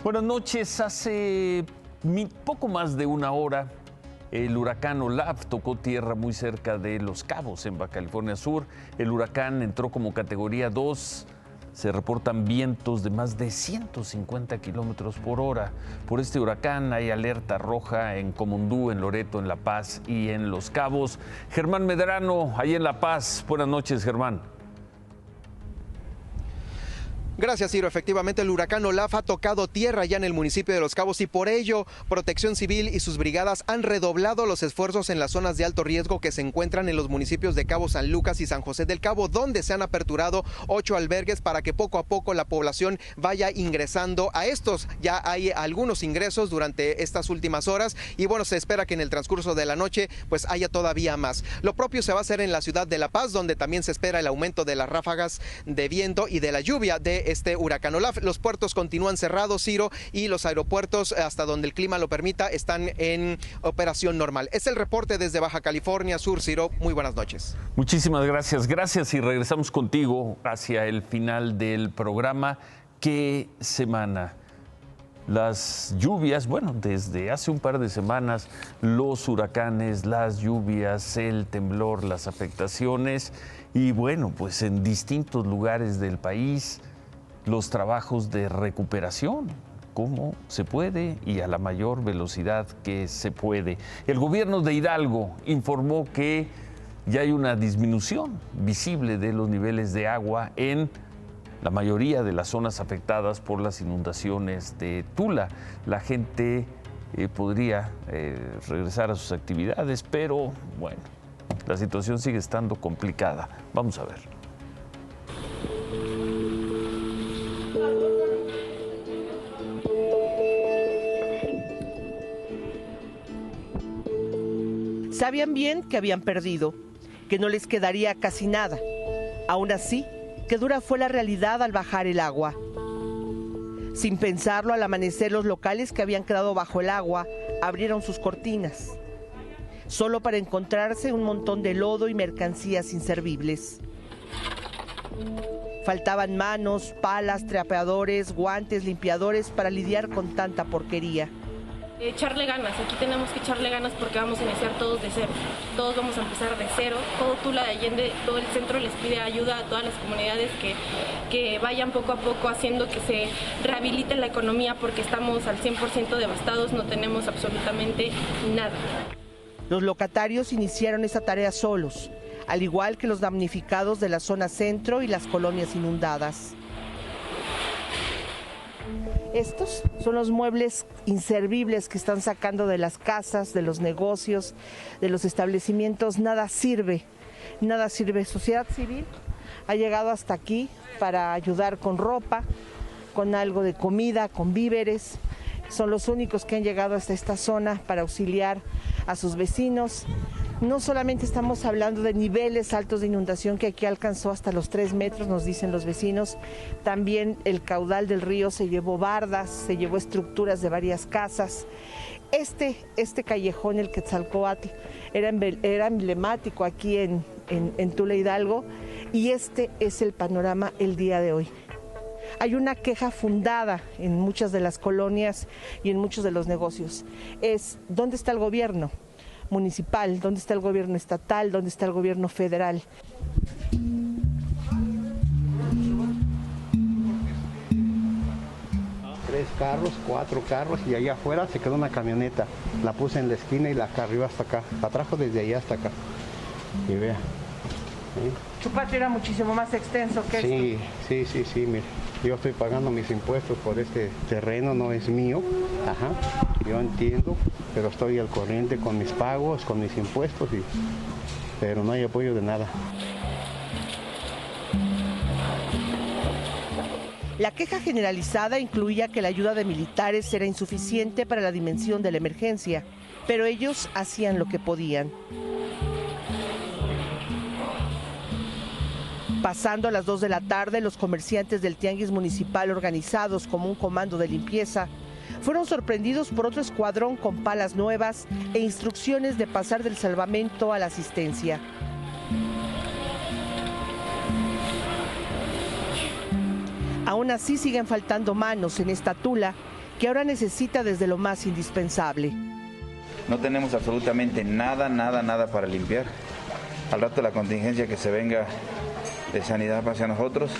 Buenas noches. Hace poco más de una hora, el huracán Olaf tocó tierra muy cerca de Los Cabos, en Baja California Sur. El huracán entró como categoría 2. Se reportan vientos de más de 150 kilómetros por hora. Por este huracán hay alerta roja en Comondú, en Loreto, en La Paz y en Los Cabos. Germán Medrano, ahí en La Paz. Buenas noches, Germán. Gracias, Ciro. Efectivamente, el huracán Olaf ha tocado tierra ya en el municipio de Los Cabos y por ello Protección Civil y sus brigadas han redoblado los esfuerzos en las zonas de alto riesgo que se encuentran en los municipios de Cabo San Lucas y San José del Cabo, donde se han aperturado 8 albergues para que poco a poco la población vaya ingresando a estos. Ya hay algunos ingresos durante estas últimas horas y bueno, se espera que en el transcurso de la noche pues haya todavía más. Lo propio se va a hacer en la ciudad de La Paz, donde también se espera el aumento de las ráfagas de viento y de la lluvia de este huracán Olaf. Los puertos continúan cerrados, Ciro, y los aeropuertos, hasta donde el clima lo permita, están en operación normal. Es el reporte desde Baja California Sur, Ciro. Muy buenas noches. Muchísimas gracias. Gracias y regresamos contigo hacia el final del programa. ¿Qué semana? Las lluvias, bueno, desde hace un par de semanas, los huracanes, las lluvias, el temblor, las afectaciones y bueno, pues en distintos lugares del país, los trabajos de recuperación, cómo se puede y a la mayor velocidad que se puede. El gobierno de Hidalgo informó que ya hay una disminución visible de los niveles de agua en la mayoría de las zonas afectadas por las inundaciones de Tula. La gente podría regresar a sus actividades, pero bueno, la situación sigue estando complicada. Vamos a ver. Sabían bien que habían perdido, que no les quedaría casi nada. Aún así, qué dura fue la realidad al bajar el agua. Sin pensarlo, al amanecer, los locales que habían quedado bajo el agua abrieron sus cortinas, solo para encontrarse un montón de lodo y mercancías inservibles. Faltaban manos, palas, trapeadores, guantes, limpiadores para lidiar con tanta porquería. Echarle ganas, aquí tenemos que echarle ganas porque vamos a iniciar todos de cero, todos vamos a empezar de cero, todo Tula de Allende, todo el centro les pide ayuda a todas las comunidades que vayan poco a poco haciendo que se rehabilite la economía porque estamos al 100% devastados, no tenemos absolutamente nada. Los locatarios iniciaron esa tarea solos, al igual que los damnificados de la zona centro y las colonias inundadas. Estos son los muebles inservibles que están sacando de las casas, de los negocios, de los establecimientos. Nada sirve. Sociedad civil ha llegado hasta aquí para ayudar con ropa, con algo de comida, con víveres. Son los únicos que han llegado hasta esta zona para auxiliar a sus vecinos. No solamente estamos hablando de niveles altos de inundación que aquí alcanzó hasta los 3 metros, nos dicen los vecinos, también el caudal del río se llevó bardas, se llevó estructuras de varias casas. Este callejón, el Quetzalcóatl, era emblemático aquí en Tula, Hidalgo, y este es el panorama el día de hoy. Hay una queja fundada en muchas de las colonias y en muchos de los negocios. Es, ¿dónde está el gobierno municipal? ¿Dónde está el gobierno estatal? ¿Dónde está el gobierno federal? 3 carros, 4 carros y allá afuera se quedó una camioneta. La puse en la esquina y la arriba hasta acá. La trajo desde allá hasta acá. Y vea. Su patio era muchísimo más extenso que esto. Sí, mire. Yo estoy pagando mis impuestos por este terreno, no es mío. Ajá. Yo entiendo, pero estoy al corriente con mis pagos, con mis impuestos, pero no hay apoyo de nada. La queja generalizada incluía que la ayuda de militares era insuficiente para la dimensión de la emergencia, pero ellos hacían lo que podían. Pasando a las 2 de la tarde, los comerciantes del tianguis municipal, organizados como un comando de limpieza, fueron sorprendidos por otro escuadrón con palas nuevas e instrucciones de pasar del salvamento a la asistencia. Aún así siguen faltando manos en esta Tula que ahora necesita desde lo más indispensable. No tenemos absolutamente nada para limpiar. Al rato la contingencia que se venga de sanidad hacia nosotros,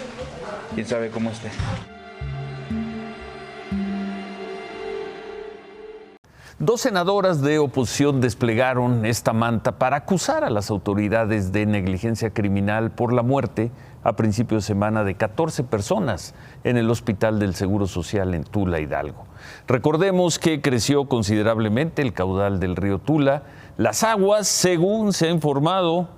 quién sabe cómo esté. Dos senadoras de oposición desplegaron esta manta para acusar a las autoridades de negligencia criminal por la muerte a principios de semana de 14 personas en el Hospital del Seguro Social en Tula, Hidalgo. Recordemos que creció considerablemente el caudal del río Tula. Las aguas, según se ha informado,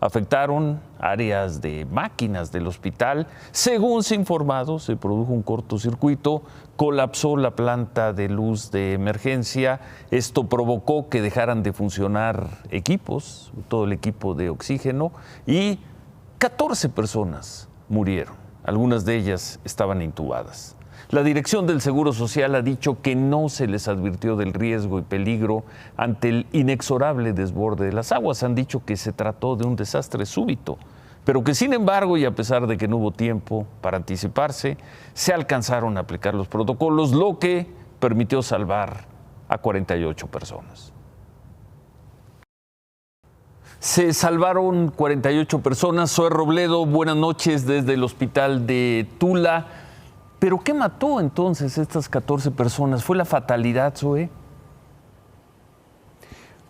afectaron áreas de máquinas del hospital. Según se ha informado, se produjo un cortocircuito, colapsó la planta de luz de emergencia. Esto provocó que dejaran de funcionar equipos, todo el equipo de oxígeno, y 14 personas murieron. Algunas de ellas estaban intubadas. La dirección del Seguro Social ha dicho que no se les advirtió del riesgo y peligro ante el inexorable desborde de las aguas. Han dicho que se trató de un desastre súbito, pero que sin embargo, y a pesar de que no hubo tiempo para anticiparse, se alcanzaron a aplicar los protocolos, lo que permitió salvar a 48 personas. Se salvaron 48 personas. Zoe Robledo, buenas noches desde el hospital de Tula. ¿Pero qué mató entonces estas 14 personas? ¿Fue la fatalidad, Zoe?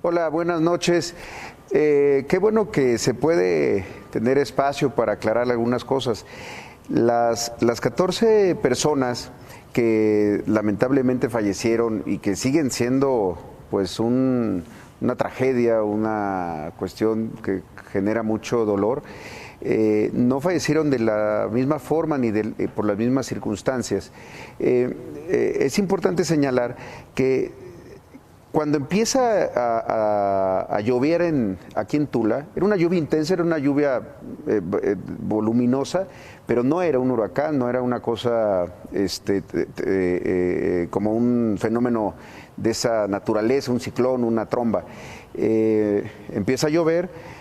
Hola, buenas noches. Qué bueno que se puede tener espacio para aclarar algunas cosas. Las 14 personas que lamentablemente fallecieron y que siguen siendo pues una tragedia, una cuestión que genera mucho dolor, no fallecieron de la misma forma ni por las mismas circunstancias. Es importante señalar que cuando empieza a llover aquí en Tula, era una lluvia intensa, era una lluvia voluminosa, pero no era un huracán, no era una cosa como un fenómeno de esa naturaleza, un ciclón, una tromba. Empieza a llover.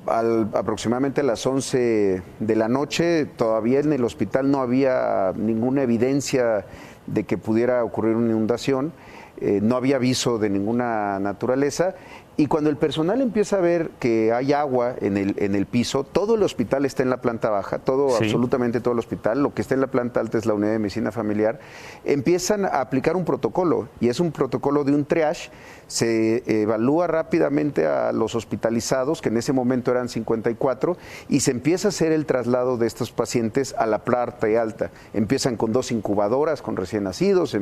Aproximadamente a las 11 de la noche, todavía en el hospital no había ninguna evidencia de que pudiera ocurrir una inundación, no había aviso de ninguna naturaleza, y cuando el personal empieza a ver que hay agua en el piso, todo el hospital está en la planta baja, absolutamente todo el hospital, lo que está en la planta alta es la unidad de medicina familiar, empiezan a aplicar un protocolo, y es un protocolo de un triage. Se evalúa rápidamente a los hospitalizados, que en ese momento eran 54, y se empieza a hacer el traslado de estos pacientes a la planta alta. Empiezan con 2 incubadoras con recién nacidos,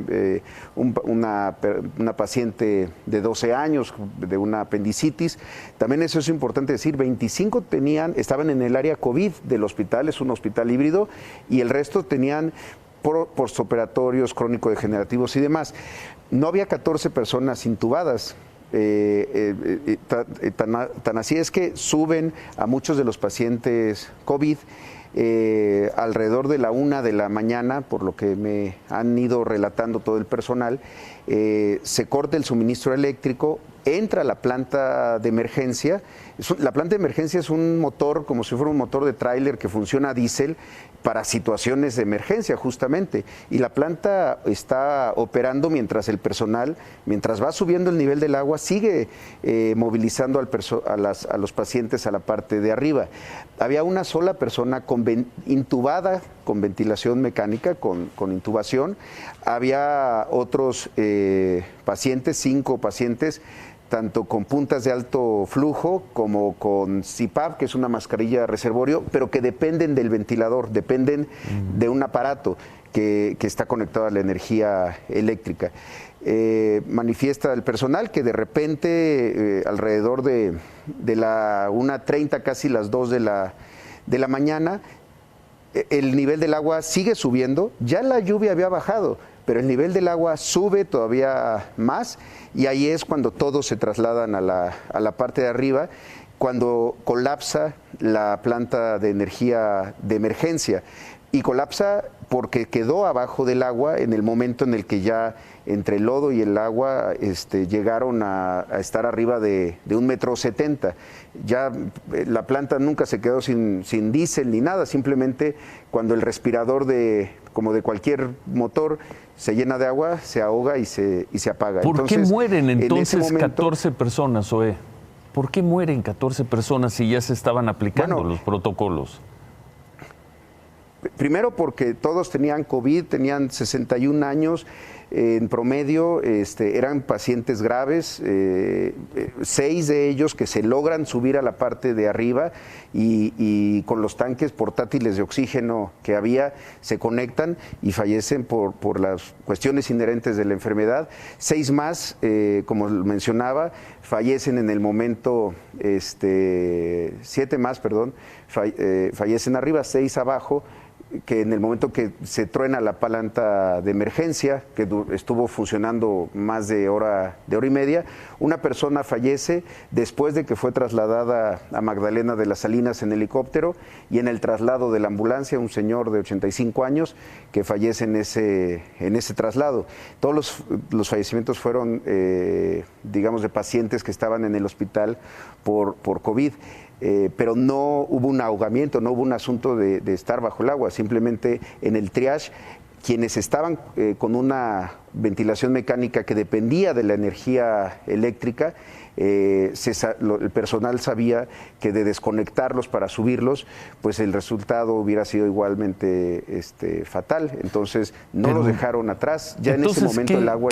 una paciente de 12 años de una apendicitis. También eso es importante decir, 25 estaban en el área COVID del hospital, es un hospital híbrido, y el resto tenían postoperatorios, crónico-degenerativos y demás. No había 14 personas intubadas. Tan así es que suben a muchos de los pacientes COVID alrededor de la 1 de la mañana, por lo que me han ido relatando todo el personal. Se corta el suministro eléctrico, entra a la planta de emergencia. La planta de emergencia es un motor, como si fuera un motor de tráiler que funciona a diésel para situaciones de emergencia justamente, y la planta está operando mientras el personal, mientras va subiendo el nivel del agua, sigue movilizando a los pacientes a la parte de arriba. Había una sola persona intubada con ventilación mecánica, con intubación. Había otros pacientes, 5 pacientes, tanto con puntas de alto flujo como con CPAP, que es una mascarilla de reservorio, pero que dependen del ventilador, dependen de un aparato que está conectado a la energía eléctrica. Manifiesta el personal que de repente, alrededor de la 1:30, casi las 2 de la mañana, el nivel del agua sigue subiendo. Ya la lluvia había bajado, pero el nivel del agua sube todavía más, y ahí es cuando todos se trasladan a la parte de arriba, cuando colapsa la planta de energía de emergencia. y colapsa porque quedó abajo del agua en el momento en el que ya entre el lodo y el agua llegaron a estar arriba de 1,70 m. Ya la planta nunca se quedó sin diésel ni nada, simplemente cuando el respirador como de cualquier motor se llena de agua, se ahoga y se apaga. ¿Por qué mueren entonces en ese momento, 14 personas, Zoé? ¿Por qué mueren 14 personas si ya se estaban aplicando los protocolos? Primero porque todos tenían COVID, tenían 61 años en promedio, eran pacientes graves, 6 de ellos que se logran subir a la parte de arriba y con los tanques portátiles de oxígeno que había se conectan y fallecen por las cuestiones inherentes de la enfermedad. 6 más, como mencionaba, fallecen en el momento, 7 más, perdón, fallecen arriba, 6 abajo, que en el momento que se truena la palanca de emergencia, que estuvo funcionando más de hora y media, una persona fallece después de que fue trasladada a Magdalena de las Salinas en helicóptero, y en el traslado de la ambulancia un señor de 85 años que fallece en ese traslado. Todos los fallecimientos fueron, digamos, de pacientes que estaban en el hospital por COVID. Pero no hubo un ahogamiento, no hubo un asunto de estar bajo el agua, simplemente en el triage, quienes estaban con una ventilación mecánica que dependía de la energía eléctrica, el personal sabía que de desconectarlos para subirlos, pues el resultado hubiera sido igualmente fatal. Entonces no los dejaron atrás. Ya en ese momento el agua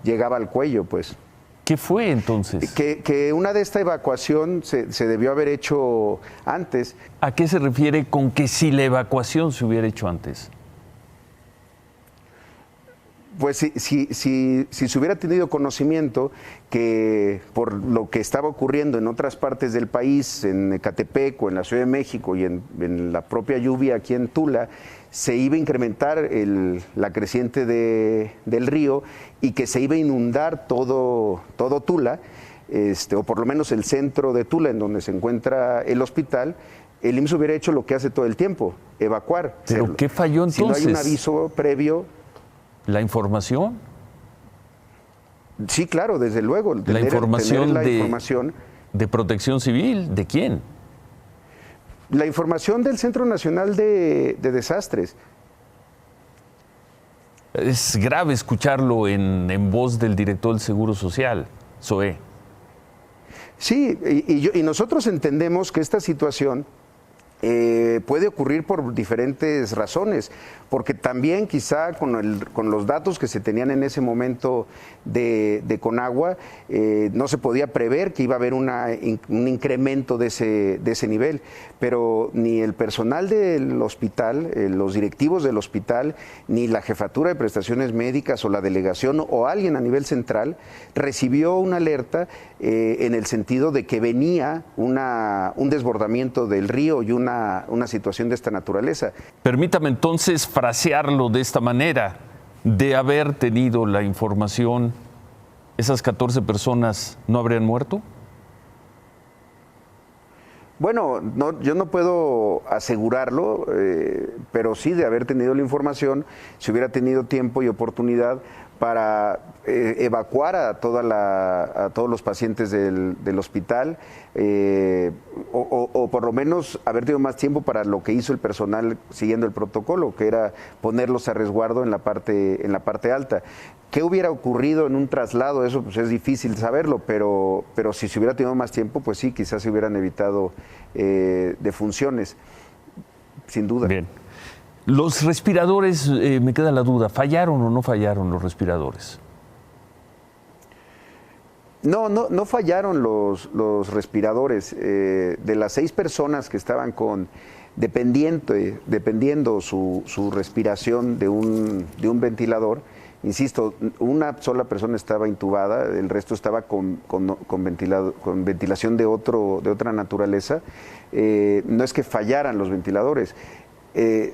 llegaba al cuello, pues. ¿Qué fue entonces? Que una de esta evacuación se debió haber hecho antes. ¿A qué se refiere con que si la evacuación se hubiera hecho antes? Pues si se hubiera tenido conocimiento que por lo que estaba ocurriendo en otras partes del país, en Ecatepec o en la Ciudad de México y en la propia lluvia aquí en Tula, se iba a incrementar la creciente del río y que se iba a inundar todo Tula, o por lo menos el centro de Tula, en donde se encuentra el hospital, el IMSS hubiera hecho lo que hace todo el tiempo, evacuar. ¿Pero qué falló entonces? Si no hay un aviso previo. ¿La información? Sí, claro, desde luego. La información de Protección Civil, ¿de quién? La información del Centro Nacional de Desastres. Es grave escucharlo en voz del director del Seguro Social, Zoé. Sí, y nosotros entendemos que esta situación puede ocurrir por diferentes razones, porque también quizá con los datos que se tenían en ese momento de Conagua, no se podía prever que iba a haber un incremento de ese nivel, pero ni el personal del hospital, los directivos del hospital, ni la jefatura de prestaciones médicas o la delegación o alguien a nivel central recibió una alerta en el sentido de que venía un desbordamiento del río y una situación de esta naturaleza. Permítame entonces frasearlo de esta manera: de haber tenido la información, ¿esas 14 personas no habrían muerto? Bueno, yo no puedo asegurarlo, pero sí, de haber tenido la información, si hubiera tenido tiempo y oportunidad para evacuar a todos los pacientes del hospital, o por lo menos haber tenido más tiempo para lo que hizo el personal siguiendo el protocolo, que era ponerlos a resguardo en la parte alta. ¿Qué hubiera ocurrido en un traslado? Eso pues es difícil saberlo, pero si se hubiera tenido más tiempo, pues sí, quizás se hubieran evitado defunciones, sin duda. Bien. Los respiradores, me queda la duda, ¿fallaron o no fallaron los respiradores? No fallaron los respiradores. De las 6 personas que estaban dependiendo su respiración de un ventilador, insisto, una sola persona estaba intubada, el resto estaba con ventilación de otra naturaleza. No es que fallaran los ventiladores.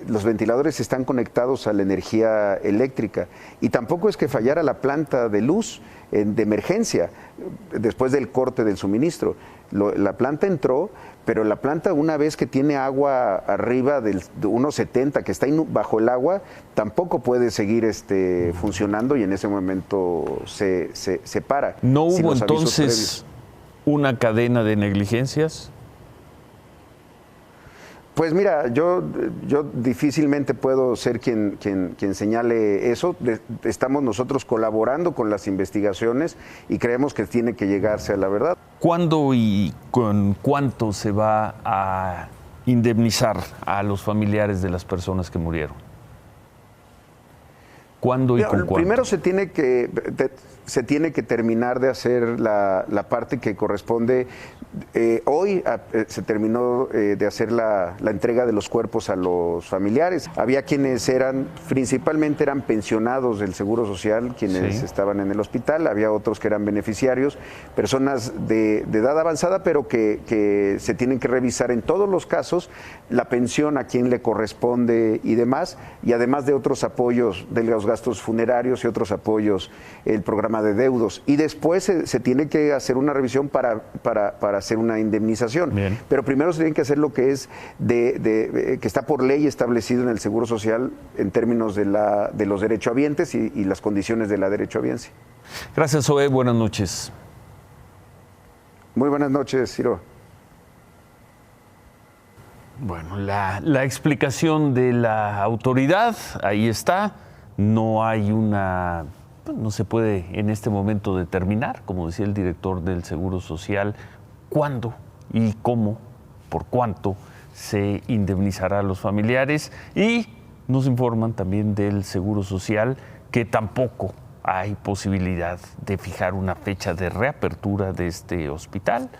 Los ventiladores están conectados a la energía eléctrica y tampoco es que fallara la planta de luz. de emergencia después del corte del suministro. La planta entró, pero la planta, una vez que tiene agua arriba de 1.70, que está bajo el agua, tampoco puede seguir funcionando, y en ese momento se para. ¿No hubo entonces una cadena de negligencias? Pues mira, yo difícilmente puedo ser quien señale eso. Estamos nosotros colaborando con las investigaciones y creemos que tiene que llegarse a la verdad. ¿Cuándo y con cuánto se va a indemnizar a los familiares de las personas que murieron? ¿Cuándo y con cuánto? Primero se tiene que terminar de hacer la parte que corresponde. Hoy se terminó de hacer la entrega de los cuerpos a los familiares. Había quienes principalmente eran pensionados del Seguro Social, quienes estaban en el hospital. Había otros que eran beneficiarios, personas de edad avanzada, pero que se tienen que revisar en todos los casos la pensión, a quién le corresponde y demás, y además de otros apoyos de los gastos funerarios y otros apoyos, el programa de deudos. Y después se tiene que hacer una revisión para hacer una indemnización. Bien. Pero primero se tiene que hacer lo que es que está por ley establecido en el Seguro Social en términos de los derechohabientes y las condiciones de la derechohabiencia. Gracias, Zoé. Buenas noches. Muy buenas noches, Ciro. Bueno, la explicación de la autoridad, ahí está. No hay no se puede en este momento determinar, como decía el director del Seguro Social, cuándo y cómo, por cuánto se indemnizará a los familiares, y nos informan también del Seguro Social que tampoco hay posibilidad de fijar una fecha de reapertura de este hospital.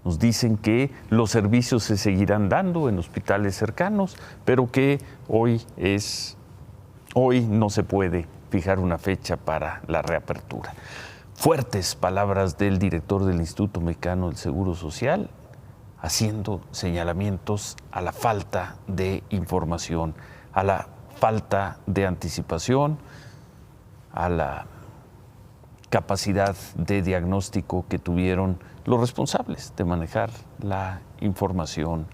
Nos dicen que los servicios se seguirán dando en hospitales cercanos, pero que hoy no se puede fijar una fecha para la reapertura. Fuertes palabras del director del Instituto Mexicano del Seguro Social, haciendo señalamientos a la falta de información, a la falta de anticipación, a la capacidad de diagnóstico que tuvieron los responsables de manejar la información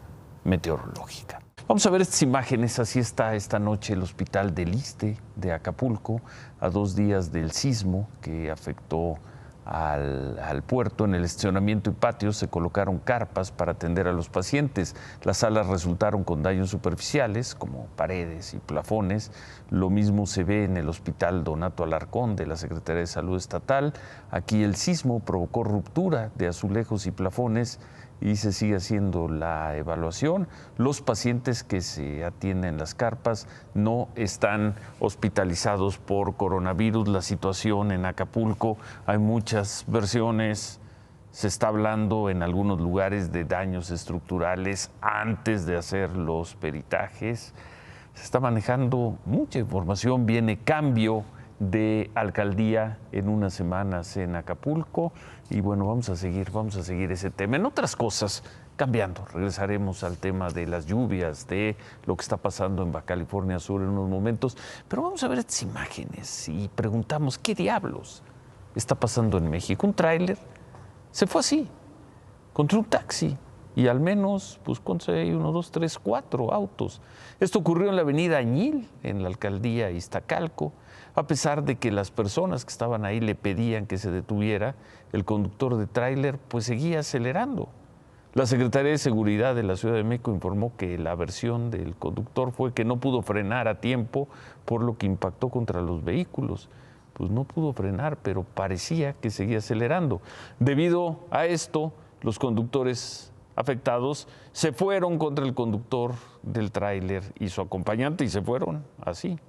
meteorológica. Vamos a ver estas imágenes. Así está esta noche el Hospital del Iste de Acapulco, a 2 días del sismo que afectó al puerto. En el estacionamiento y patios se colocaron carpas para atender a los pacientes. Las salas resultaron con daños superficiales, como paredes y plafones. Lo mismo se ve en el Hospital Donato Alarcón de la Secretaría de Salud Estatal. Aquí el sismo provocó ruptura de azulejos y plafones y se sigue haciendo la evaluación. Los pacientes que se atienden en las carpas no están hospitalizados por coronavirus. La situación en Acapulco, hay muchas versiones. Se está hablando en algunos lugares de daños estructurales antes de hacer los peritajes. Se está manejando mucha información. Viene cambio de alcaldía en unas semanas en Acapulco, y bueno, vamos a seguir ese tema. En otras cosas, cambiando, regresaremos al tema de las lluvias, de lo que está pasando en Baja California Sur en unos momentos, pero vamos a ver estas imágenes y preguntamos, ¿qué diablos está pasando en México? Un tráiler se fue así, contra un taxi, y al menos, pues, ¿cuántos hay? 1, 2, 3, 4 autos. Esto ocurrió en la avenida Añil, en la alcaldía Iztacalco. A pesar de que las personas que estaban ahí le pedían que se detuviera, el conductor de tráiler pues seguía acelerando. La Secretaría de Seguridad de la Ciudad de México informó que la versión del conductor fue que no pudo frenar a tiempo, por lo que impactó contra los vehículos. Pues no pudo frenar, pero parecía que seguía acelerando. Debido a esto, los conductores afectados se fueron contra el conductor del tráiler y su acompañante, y se fueron así.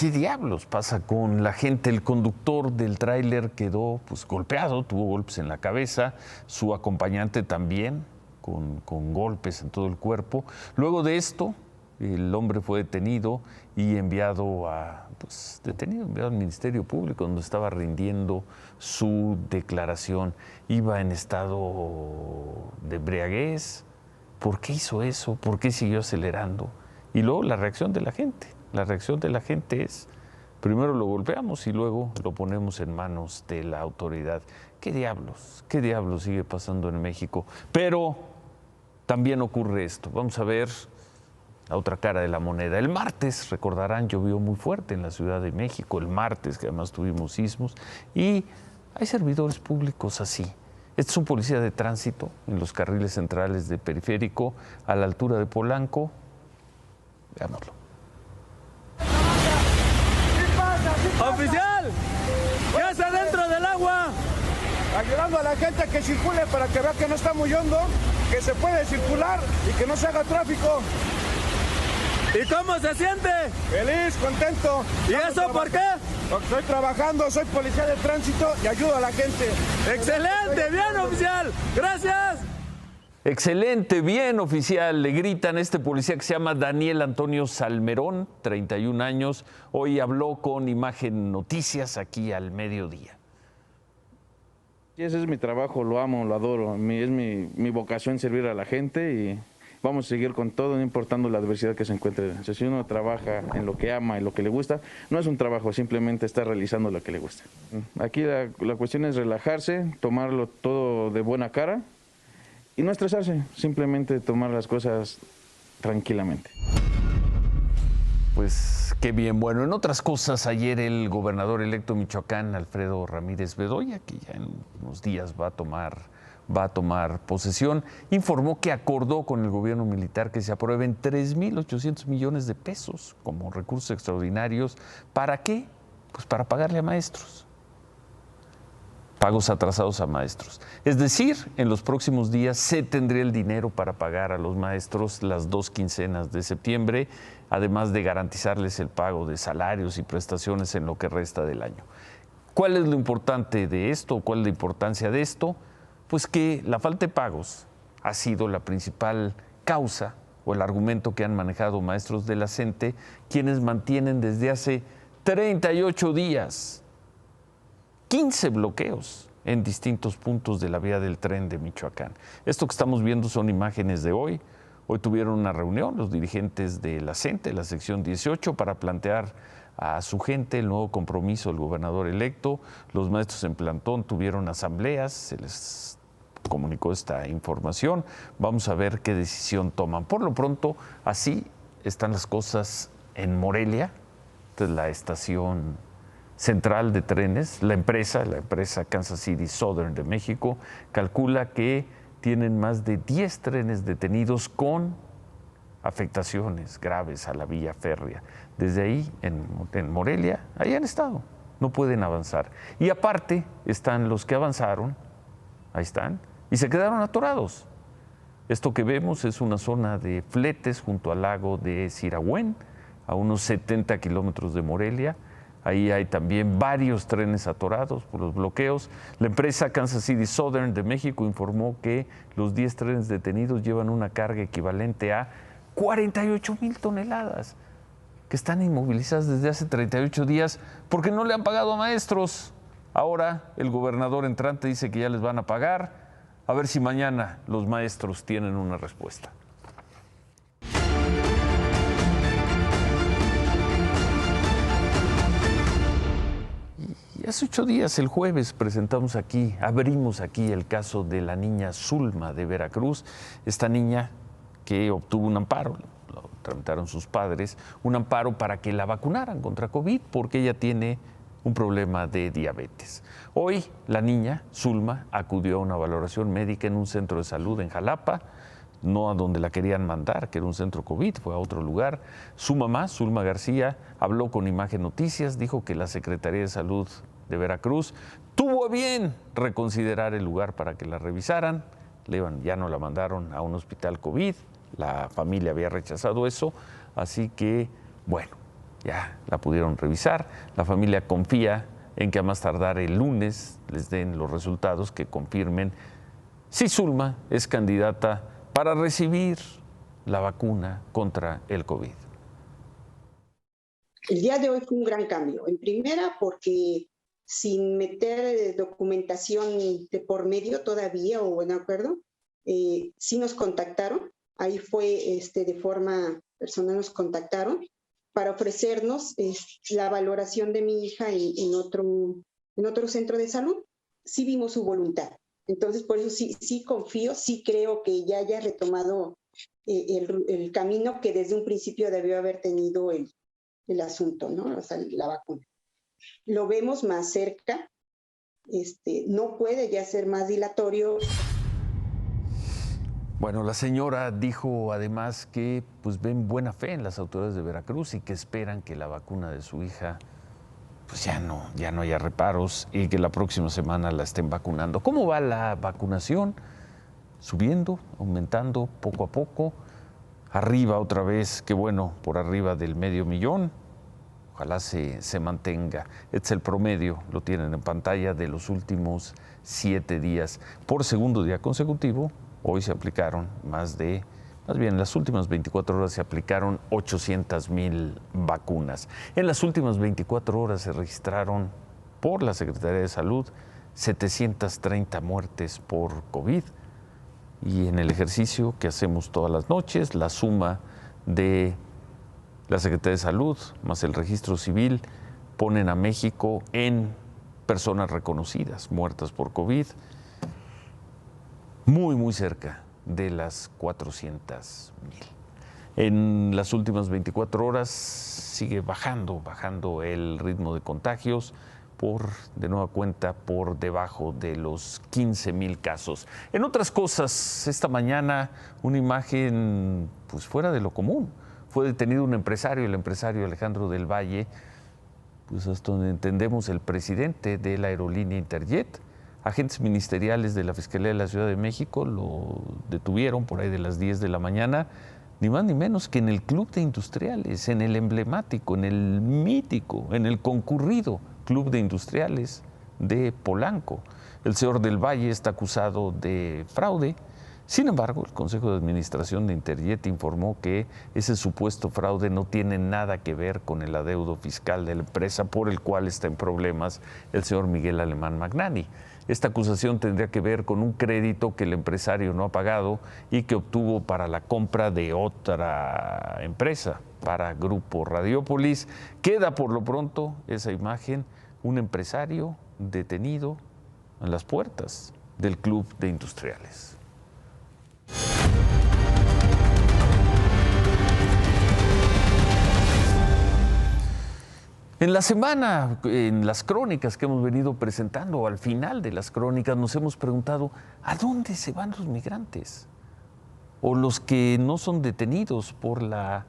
¿qué diablos pasa con la gente? El conductor del tráiler quedó pues golpeado, tuvo golpes en la cabeza, su acompañante también, con golpes en todo el cuerpo. Luego de esto, el hombre fue detenido y enviado enviado al Ministerio Público, donde estaba rindiendo su declaración. Iba en estado de embriaguez. ¿Por qué hizo eso? ¿Por qué siguió acelerando? Y luego la reacción de la gente. La reacción de la gente es, primero lo golpeamos y luego lo ponemos en manos de la autoridad. ¿Qué diablos sigue pasando en México? Pero también ocurre esto. Vamos a ver la otra cara de la moneda. El martes, recordarán, llovió muy fuerte en la Ciudad de México. El martes, que además tuvimos sismos. Y hay servidores públicos así. Este es un policía de tránsito en los carriles centrales de Periférico, a la altura de Polanco. Veámoslo. ¡Oficial! ¿Qué hace dentro del agua? Ayudando a la gente a que circule para que vea que no está muy hondo, que se puede circular y que no se haga tráfico. ¿Y cómo se siente? Feliz, contento. ¿Y eso por qué? Porque estoy trabajando, soy policía de tránsito y ayudo a la gente. ¡Excelente! ¡Bien, oficial! ¡Gracias! Excelente, bien, oficial, le gritan a este policía que se llama Daniel Antonio Salmerón, 31 años, hoy habló con Imagen Noticias aquí al mediodía. Ese es mi trabajo, lo amo, lo adoro, es mi vocación servir a la gente y vamos a seguir con todo, no importando la adversidad que se encuentre. O sea, si uno trabaja en lo que ama y lo que le gusta, no es un trabajo, simplemente está realizando lo que le gusta. Aquí la cuestión es relajarse, tomarlo todo de buena cara, y no estresarse, simplemente tomar las cosas tranquilamente. Pues qué bien. Bueno, en otras cosas, ayer el gobernador electo de Michoacán, Alfredo Ramírez Bedoya, que ya en unos días va a tomar posesión, informó que acordó con el gobierno militar que se aprueben 3.800 millones de pesos como recursos extraordinarios. ¿Para qué? Pues para pagarle a maestros. Pagos atrasados a maestros. Es decir, en los próximos días se tendría el dinero para pagar a los maestros las 2 quincenas de septiembre, además de garantizarles el pago de salarios y prestaciones en lo que resta del año. ¿Cuál es lo importante de esto? ¿Cuál es la importancia de esto? Pues que la falta de pagos ha sido la principal causa o el argumento que han manejado maestros de la CENTE, quienes mantienen desde hace 38 días 15 bloqueos en distintos puntos de la vía del tren de Michoacán. Esto que estamos viendo son imágenes de hoy. Hoy tuvieron una reunión los dirigentes de la CENTE, la sección 18, para plantear a su gente el nuevo compromiso del gobernador electo. Los maestros en plantón tuvieron asambleas, se les comunicó esta información. Vamos a ver qué decisión toman. Por lo pronto, así están las cosas en Morelia. Esta es la estación central de trenes. La empresa Kansas City Southern de México calcula que tienen más de 10 trenes detenidos con afectaciones graves a la vía férrea. Desde ahí, en Morelia, ahí han estado, no pueden avanzar. Y aparte están los que avanzaron, ahí están, y se quedaron atorados. Esto que vemos es una zona de fletes junto al lago de Siragüen, a unos 70 kilómetros de Morelia. Ahí hay también varios trenes atorados por los bloqueos. La empresa Kansas City Southern de México informó que los 10 trenes detenidos llevan una carga equivalente a 48,000 toneladas, que están inmovilizadas desde hace 38 días porque no le han pagado a maestros. Ahora el gobernador entrante dice que ya les van a pagar. A ver si mañana los maestros tienen una respuesta. Y hace 8 días, el jueves, abrimos aquí el caso de la niña Zulma de Veracruz. Esta niña que obtuvo un amparo, lo tramitaron sus padres, un amparo para que la vacunaran contra COVID porque ella tiene un problema de diabetes. Hoy la niña Zulma acudió a una valoración médica en un centro de salud en Jalapa, no a donde la querían mandar, que era un centro COVID, fue a otro lugar. Su mamá, Zulma García, habló con Imagen Noticias, dijo que la Secretaría de Salud de Veracruz tuvo a bien reconsiderar el lugar para que la revisaran. Ya no la mandaron a un hospital COVID, la familia había rechazado eso, así que, bueno, ya la pudieron revisar. La familia confía en que a más tardar el lunes les den los resultados que confirmen si Zulma es candidata para recibir la vacuna contra el COVID. El día de hoy fue un gran cambio. En primera, porque sin meter documentación de por medio todavía o buen acuerdo, sí nos contactaron. Ahí fue de forma personal, nos contactaron para ofrecernos la valoración de mi hija en otro centro de salud. Sí vimos su voluntad. Entonces, por eso sí confío, sí creo que ya haya retomado el camino que desde un principio debió haber tenido el asunto, ¿no? O sea, la vacuna. Lo vemos más cerca, no puede ya ser más dilatorio. Bueno, la señora dijo además que pues ven buena fe en las autoridades de Veracruz y que esperan que la vacuna de su hija pues ya no haya reparos y que la próxima semana la estén vacunando. ¿Cómo va la vacunación? Subiendo, aumentando poco a poco. Arriba otra vez, qué bueno, por arriba del 500,000. Ojalá se mantenga. Este es el promedio, lo tienen en pantalla, de los últimos 7 días. Por segundo día consecutivo, hoy se aplicaron en las últimas 24 horas se aplicaron 800,000 vacunas. En las últimas 24 horas se registraron por la Secretaría de Salud 730 muertes por COVID. Y en el ejercicio que hacemos todas las noches, la suma de la Secretaría de Salud más el Registro Civil ponen a México en personas reconocidas, muertas por COVID, muy cerca de las 400,000. En las últimas 24 horas sigue bajando el ritmo de contagios, de nueva cuenta por debajo de los 15,000 casos. En otras cosas, esta mañana una imagen pues fuera de lo común. Fue detenido un empresario, el empresario Alejandro del Valle, pues hasta donde entendemos el presidente de la aerolínea Interjet. Agentes ministeriales de la Fiscalía de la Ciudad de México lo detuvieron por ahí de las 10 de la mañana, ni más ni menos que en el Club de Industriales, en el emblemático, en el mítico, en el concurrido Club de Industriales de Polanco. El señor del Valle está acusado de fraude. Sin embargo, el Consejo de Administración de Interjet informó que ese supuesto fraude no tiene nada que ver con el adeudo fiscal de la empresa, por el cual está en problemas el señor Miguel Alemán Magnani. Esta acusación tendría que ver con un crédito que el empresario no ha pagado y que obtuvo para la compra de otra empresa, para Grupo Radiópolis. Queda por lo pronto esa imagen, un empresario detenido en las puertas del Club de Industriales. En la semana, en las crónicas que hemos venido presentando, al final de las crónicas nos hemos preguntado, ¿a dónde se van los migrantes? O los que no son detenidos por las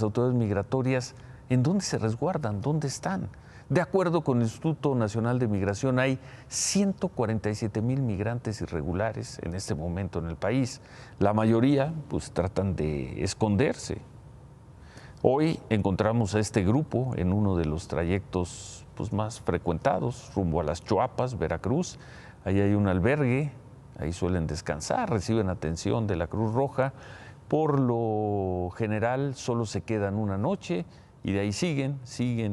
autoridades migratorias, ¿en dónde se resguardan? ¿Dónde están? De acuerdo con el Instituto Nacional de Migración, hay 147,000 migrantes irregulares en este momento en el país. La mayoría pues tratan de esconderse. Hoy encontramos a este grupo en uno de los trayectos pues, más frecuentados, rumbo a Las Chuapas, Veracruz. Ahí hay un albergue, ahí suelen descansar, reciben atención de la Cruz Roja. Por lo general solo se quedan una noche y de ahí siguen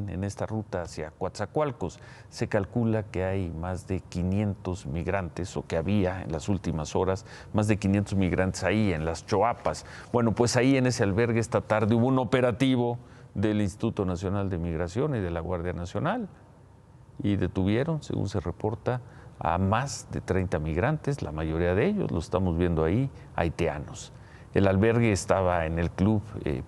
en esta ruta hacia Coatzacoalcos. Se calcula que hay más de 500 migrantes, o que había en las últimas horas, más de 500 migrantes ahí en Las Chuapas. Bueno, pues ahí en ese albergue esta tarde hubo un operativo del Instituto Nacional de Migración y de la Guardia Nacional y detuvieron, según se reporta, a más de 30 migrantes, la mayoría de ellos, lo estamos viendo ahí, haitianos. El albergue estaba en el club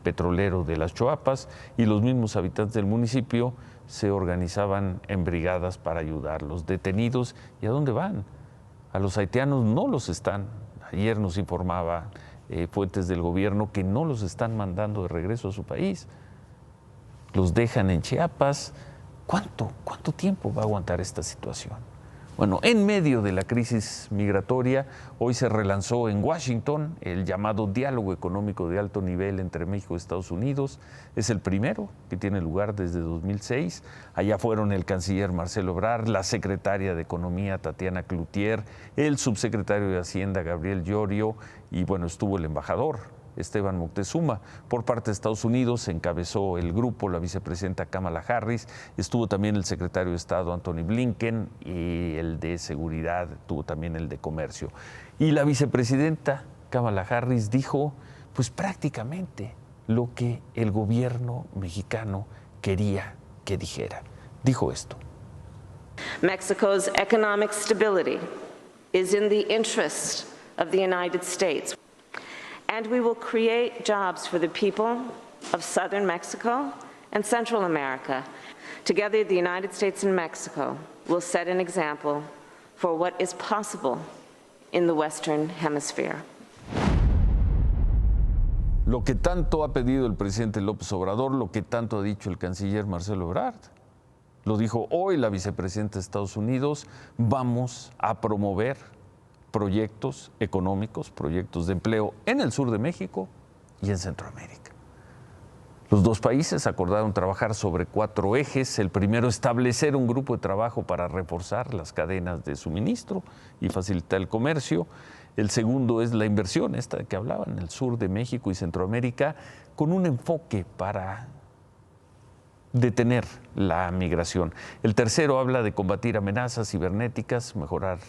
petrolero de Las Chuapas y los mismos habitantes del municipio se organizaban en brigadas para ayudar. Los detenidos, ¿y a dónde van? A los haitianos no los están. Ayer nos informaba fuentes del gobierno que no los están mandando de regreso a su país. Los dejan en Chiapas. ¿Cuánto tiempo va a aguantar esta situación? Bueno, en medio de la crisis migratoria, hoy se relanzó en Washington el llamado Diálogo Económico de Alto Nivel entre México y Estados Unidos. Es el primero que tiene lugar desde 2006. Allá fueron el canciller Marcelo Ebrard, la secretaria de Economía Tatiana Cloutier, el subsecretario de Hacienda Gabriel Llorio y bueno, estuvo el embajador Esteban Moctezuma. Por parte de Estados Unidos encabezó el grupo la vicepresidenta Kamala Harris, estuvo también el secretario de Estado Antony Blinken y el de Seguridad, tuvo también el de Comercio. Y la vicepresidenta Kamala Harris dijo pues prácticamente lo que el gobierno mexicano quería que dijera. Dijo esto. Mexico's economic stability is in the interest of the United States. And we will create jobs for the people of southern Mexico and Central America. Together, the United States and Mexico will set an example for what is possible in the Western Hemisphere. Lo que tanto ha pedido el presidente López Obrador, lo que tanto ha dicho el canciller Marcelo Ebrard, lo dijo hoy la vicepresidenta de Estados Unidos, vamos a promover proyectos económicos, proyectos de empleo en el sur de México y en Centroamérica. Los dos países acordaron trabajar sobre 4 ejes. El primero, establecer un grupo de trabajo para reforzar las cadenas de suministro y facilitar el comercio. El segundo es la inversión, esta de que hablaba, en el sur de México y Centroamérica, con un enfoque para detener la migración. El tercero habla de combatir amenazas cibernéticas, mejorar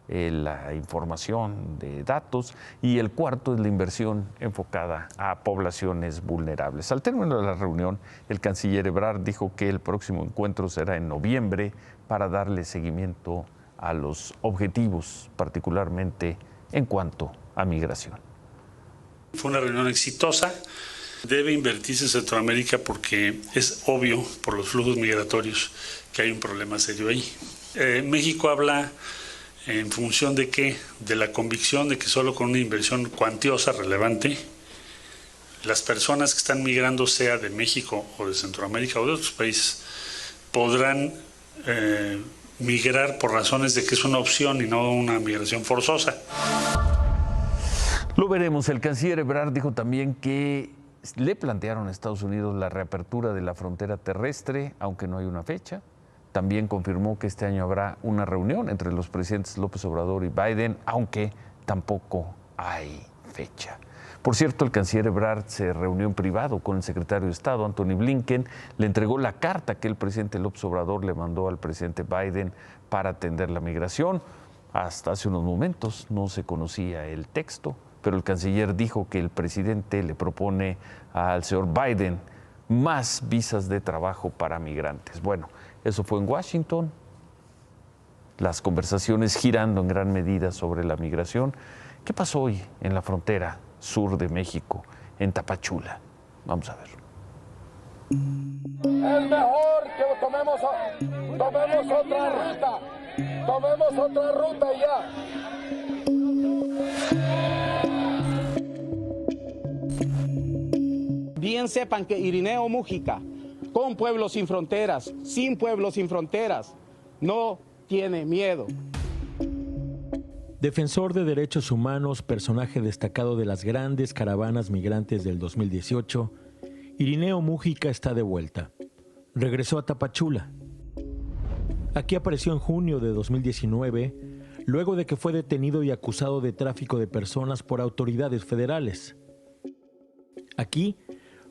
la información de datos, y el cuarto es la inversión enfocada a poblaciones vulnerables. Al término de la reunión, el canciller Ebrard dijo que el próximo encuentro será en noviembre para darle seguimiento a los objetivos, particularmente en cuanto a migración. Fue una reunión exitosa. Debe invertirse en Centroamérica porque es obvio por los flujos migratorios que hay un problema serio ahí. México habla en función de qué, de la convicción de que solo con una inversión cuantiosa, relevante, las personas que están migrando, sea de México o de Centroamérica o de otros países, podrán migrar por razones de que es una opción y no una migración forzosa. Lo veremos. El canciller Ebrard dijo también que le plantearon a Estados Unidos la reapertura de la frontera terrestre, aunque no hay una fecha. También confirmó que este año habrá una reunión entre los presidentes López Obrador y Biden, aunque tampoco hay fecha. Por cierto, el canciller Ebrard se reunió en privado con el secretario de Estado, Antony Blinken, le entregó la carta que el presidente López Obrador le mandó al presidente Biden para atender la migración. Hasta hace unos momentos no se conocía el texto, pero el canciller dijo que el presidente le propone al señor Biden más visas de trabajo para migrantes. Bueno, eso fue en Washington, las conversaciones girando en gran medida sobre la migración. ¿Qué pasó hoy en la frontera sur de México, en Tapachula? Vamos a ver. Es mejor que tomemos otra ruta y ya. Bien sepan que Irineo Mújica, con Pueblos Sin Fronteras, sin Pueblos Sin Fronteras, no tiene miedo. Defensor de derechos humanos, personaje destacado de las grandes caravanas migrantes del 2018, Irineo Mújica está de vuelta. Regresó a Tapachula. Aquí apareció en junio de 2019, luego de que fue detenido y acusado de tráfico de personas por autoridades federales. Aquí,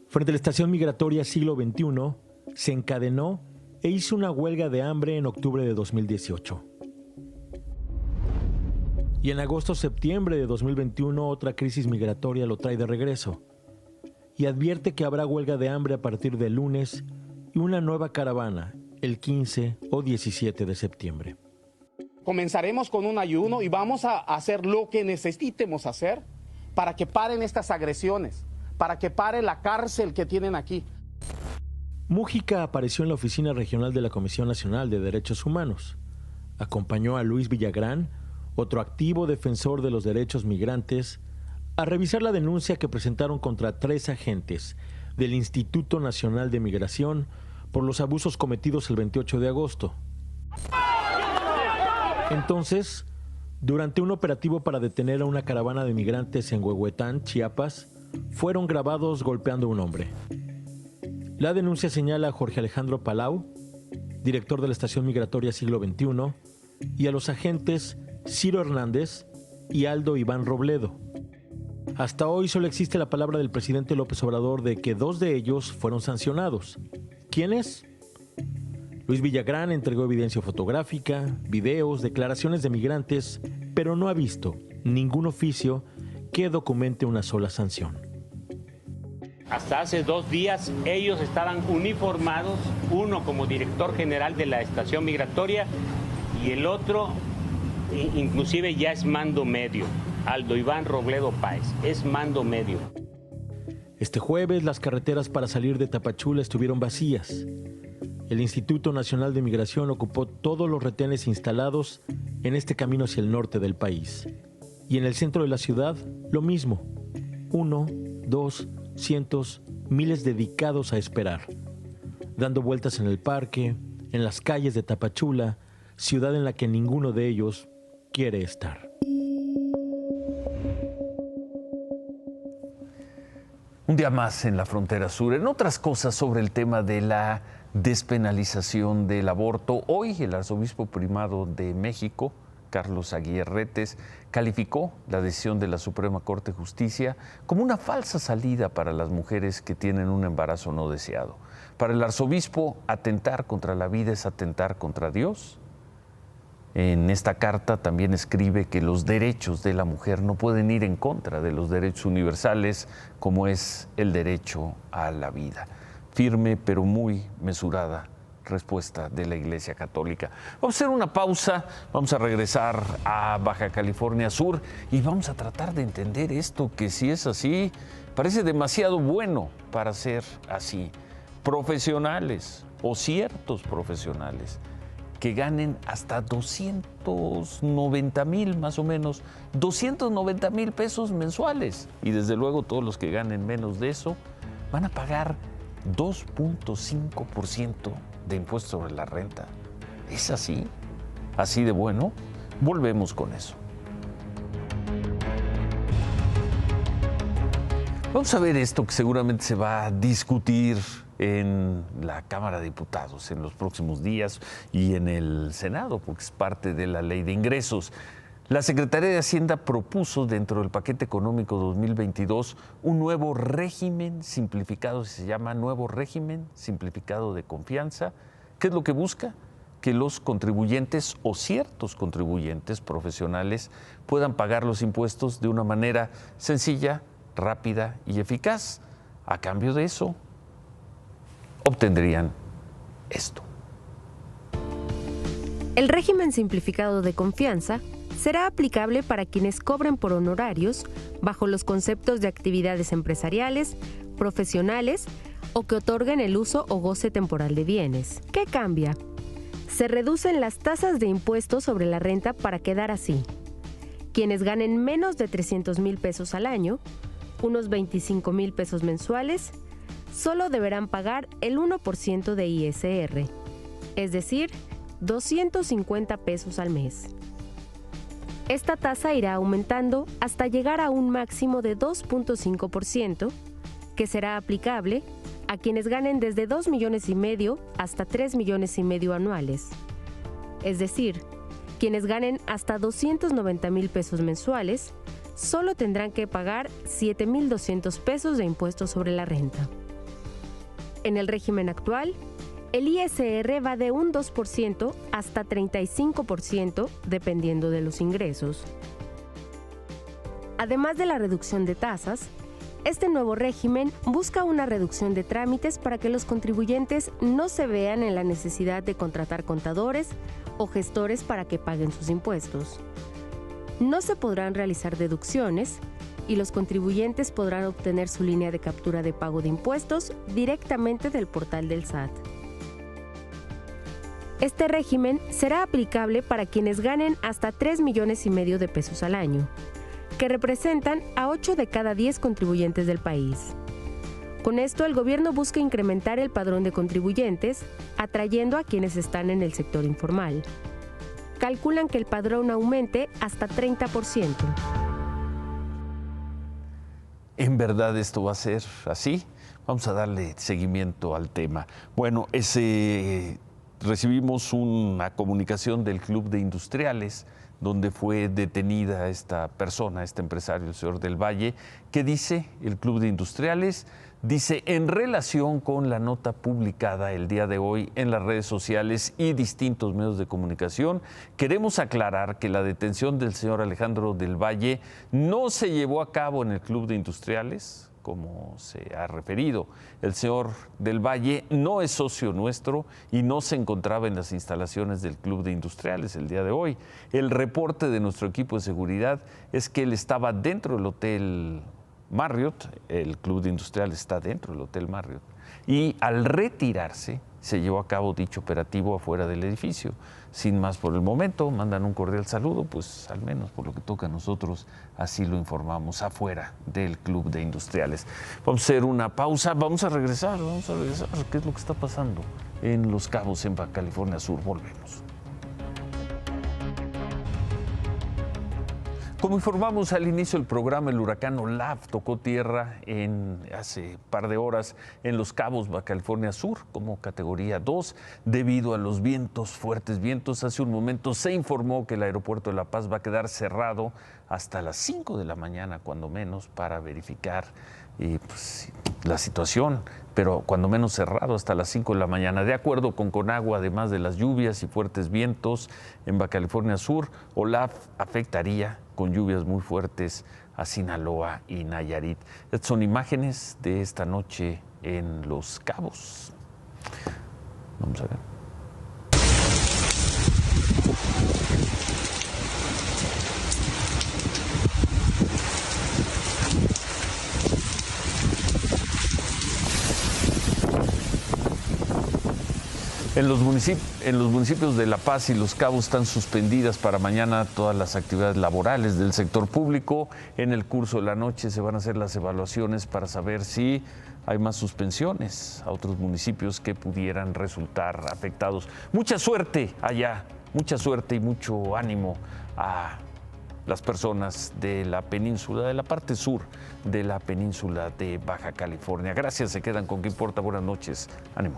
frente a la estación migratoria Siglo XXI, se encadenó e hizo una huelga de hambre en octubre de 2018. Y en agosto-septiembre de 2021 otra crisis migratoria lo trae de regreso. Y advierte que habrá huelga de hambre a partir del lunes y una nueva caravana el 15 o 17 de septiembre. Comenzaremos con un ayuno y vamos a hacer lo que necesitemos hacer para que paren estas agresiones, para que pare la cárcel que tienen aquí. Mújica apareció en la Oficina Regional de la Comisión Nacional de Derechos Humanos. Acompañó a Luis Villagrán, otro activo defensor de los derechos migrantes, a revisar la denuncia que presentaron contra 3 agentes del Instituto Nacional de Migración por los abusos cometidos el 28 de agosto. Entonces, durante un operativo para detener a una caravana de migrantes en Huehuetán, Chiapas, fueron grabados golpeando a un hombre. La denuncia señala a Jorge Alejandro Palau, director de la Estación Migratoria Siglo XXI, y a los agentes Ciro Hernández y Aldo Iván Robledo. Hasta hoy solo existe la palabra del presidente López Obrador de que 2 de ellos fueron sancionados. ¿Quiénes? Luis Villagrán entregó evidencia fotográfica, videos, declaraciones de migrantes, pero no ha visto ningún oficio que documente una sola sanción. Hasta hace 2 días ellos estaban uniformados, uno como director general de la estación migratoria y el otro inclusive ya es mando medio. Aldo Iván Robledo Páez es mando medio. Este jueves las carreteras para salir de Tapachula estuvieron vacías. El Instituto Nacional de Migración ocupó todos los retenes instalados en este camino hacia el norte del país. Y en el centro de la ciudad, lo mismo. 1, 2, cientos, miles dedicados a esperar. Dando vueltas en el parque, en las calles de Tapachula, ciudad en la que ninguno de ellos quiere estar. Un día más en la frontera sur. En otras cosas sobre el tema de la despenalización del aborto, hoy el arzobispo primado de México, Carlos Aguirretes, calificó la decisión de la Suprema Corte de Justicia como una falsa salida para las mujeres que tienen un embarazo no deseado. Para el arzobispo, atentar contra la vida es atentar contra Dios. En esta carta también escribe que los derechos de la mujer no pueden ir en contra de los derechos universales, como es el derecho a la vida. Firme pero muy mesurada respuesta de la Iglesia Católica. Vamos a hacer una pausa, vamos a regresar a Baja California Sur y vamos a tratar de entender esto, que si es así, parece demasiado bueno para ser así. Profesionales o ciertos profesionales que ganen hasta 290,000 más o menos, 290,000 pesos mensuales. Y desde luego todos los que ganen menos de eso van a pagar 2.5% de impuesto sobre la renta. ¿Es así? ¿Así de bueno? Volvemos con eso. Vamos a ver esto que seguramente se va a discutir en la Cámara de Diputados en los próximos días y en el Senado, porque es parte de la Ley de Ingresos. La Secretaría de Hacienda propuso dentro del paquete económico 2022 un nuevo régimen simplificado, se llama Nuevo Régimen Simplificado de Confianza. ¿Qué es lo que busca? Que los contribuyentes o ciertos contribuyentes profesionales puedan pagar los impuestos de una manera sencilla, rápida y eficaz. A cambio de eso, obtendrían esto. El régimen simplificado de confianza será aplicable para quienes cobren por honorarios bajo los conceptos de actividades empresariales, profesionales o que otorguen el uso o goce temporal de bienes. ¿Qué cambia? Se reducen las tasas de impuestos sobre la renta para quedar así. Quienes ganen menos de 300,000 pesos al año, unos 25,000 pesos mensuales, solo deberán pagar el 1% de ISR, es decir, 250 pesos al mes. Esta tasa irá aumentando hasta llegar a un máximo de 2.5%, que será aplicable a quienes ganen desde 2,5 millones hasta 3,5 millones anuales. Es decir, quienes ganen hasta 290,000 pesos mensuales, solo tendrán que pagar 7,200 pesos de impuestos sobre la renta. En el régimen actual, el ISR va de un 2% hasta 35% dependiendo de los ingresos. Además de la reducción de tasas, este nuevo régimen busca una reducción de trámites para que los contribuyentes no se vean en la necesidad de contratar contadores o gestores para que paguen sus impuestos. No se podrán realizar deducciones y los contribuyentes podrán obtener su línea de captura de pago de impuestos directamente del portal del SAT. Este régimen será aplicable para quienes ganen hasta 3,5 millones de pesos al año, que representan a 8 de cada 10 contribuyentes del país. Con esto, el gobierno busca incrementar el padrón de contribuyentes, atrayendo a quienes están en el sector informal. calculan que el padrón aumente hasta 30%. ¿En verdad esto va a ser así? Vamos a darle seguimiento al tema. Bueno, recibimos una comunicación del Club de Industriales, donde fue detenida esta persona, este empresario, el señor Del Valle. ¿Qué dice el Club de Industriales? Dice, en relación con la nota publicada el día de hoy en las redes sociales y distintos medios de comunicación, queremos aclarar que la detención del señor Alejandro Del Valle no se llevó a cabo en el Club de Industriales, como se ha referido. El señor Del Valle no es socio nuestro y no se encontraba en las instalaciones del Club de Industriales el día de hoy. El reporte de nuestro equipo de seguridad es que él estaba dentro del Hotel Marriott, el Club de Industriales está dentro del Hotel Marriott, y al retirarse se llevó a cabo dicho operativo afuera del edificio. Sin más por el momento, mandan un cordial saludo, pues al menos por lo que toca a nosotros, así lo informamos, afuera del Club de Industriales. Vamos a hacer una pausa, vamos a regresar, ¿qué es lo que está pasando en Los Cabos, en Baja California Sur? Volvemos. Como informamos al inicio del programa, el huracán Olaf tocó tierra hace un par de horas en Los Cabos, Baja California Sur, como categoría 2, debido a los fuertes vientos. Hace un momento se informó que el aeropuerto de La Paz va a quedar cerrado hasta las 5 de la mañana, cuando menos, para verificar la situación, pero cuando menos cerrado hasta las 5 de la mañana. De acuerdo con Conagua, además de las lluvias y fuertes vientos en Baja California Sur, Olaf afectaría con lluvias muy fuertes a Sinaloa y Nayarit. Estas son imágenes de esta noche en Los Cabos. Vamos a ver. En los municipios de La Paz y Los Cabos están suspendidas para mañana todas las actividades laborales del sector público. En el curso de la noche se van a hacer las evaluaciones para saber si hay más suspensiones a otros municipios que pudieran resultar afectados. Mucha suerte allá, mucha suerte y mucho ánimo a las personas de la península, de la parte sur de la península de Baja California. Gracias, se quedan con ¿Qué importa? Buenas noches, ánimo.